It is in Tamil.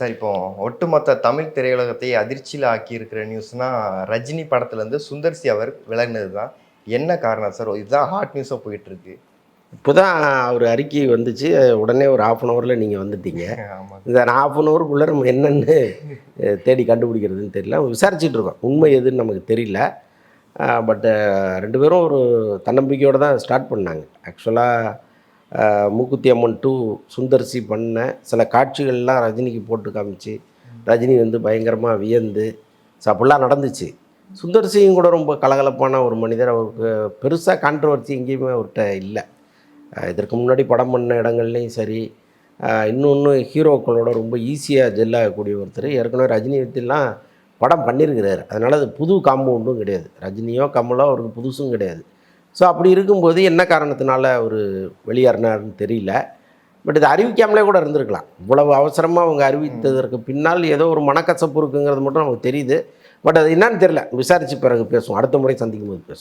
சார் இப்போ ஒட்டுமொத்த தமிழ் திரையுலகத்தை அதிர்ச்சியில் ஆக்கியிருக்கிற நியூஸ்னா ரஜினி படத்துலேருந்து சுந்தர் சி அவர் விலகினது தான். என்ன காரணம் சார்? இதுதான் ஹாட் நியூஸாக போயிட்டுருக்கு. இப்போ தான் ஒரு அறிக்கை வந்துச்சு. உடனே ஒரு 1/2 அன் ஹவரில் நீங்கள் வந்துட்டீங்க. ஆமாம். இந்த 1/2 அன் ஹவருக்குள்ளே நம்ம என்னென்னு தேடி கண்டுபிடிக்கிறதுன்னு தெரியல. விசாரிச்சுட்டு இருக்கோம். உண்மை எதுன்னு நமக்கு தெரியல. பட்டு 2 பேரும் ஒரு தன்னம்பிக்கையோடு தான் ஸ்டார்ட் பண்ணாங்க. ஆக்சுவலாக மூக்குத்தி அம்மன் 2 சுந்தர் சி பண்ண சில காட்சிகள்லாம் ரஜினிக்கு போட்டு காமிச்சு, ரஜினி வந்து பயங்கரமாக வியந்து அப்படிலாம் நடந்துச்சு. சுந்தர் சியும் கூட ரொம்ப கலகலப்பான ஒரு மனிதர். அவருக்கு பெருசாக கான்ட்ரவர்சி எங்கேயுமே அவர்கிட்ட இல்லை. இதற்கு முன்னாடி படம் பண்ண இடங்கள்லையும் சரி, இன்னொன்று ஹீரோக்களோட ரொம்ப ஈஸியாக ஜெல் ஆகக்கூடிய ஒருத்தர். ஏற்கனவே ரஜினி பற்றிலாம் படம் பண்ணியிருக்கிறார். அதனால் அது புது காம்பவுண்டும் கிடையாது. ரஜினியோ கமலோ அவருக்கு புதுசும் கிடையாது. ஸோ அப்படி இருக்கும்போது என்ன காரணத்தினால அவர் வெளியேறினார்னு தெரியல. பட் இது அறிவிக்காமலே கூட இருந்திருக்கலாம். இவ்வளவு அவசரமாக அவங்க அறிவித்ததற்கு பின்னால் ஏதோ ஒரு மனக்கசப்பு இருக்குங்கிறது மட்டும் நமக்கு தெரியுது. பட் அது என்னன்னு தெரியல. விசாரித்து பிறகு பேசுவோம். அடுத்த முறை சந்திக்கும் போது பேசுவோம்.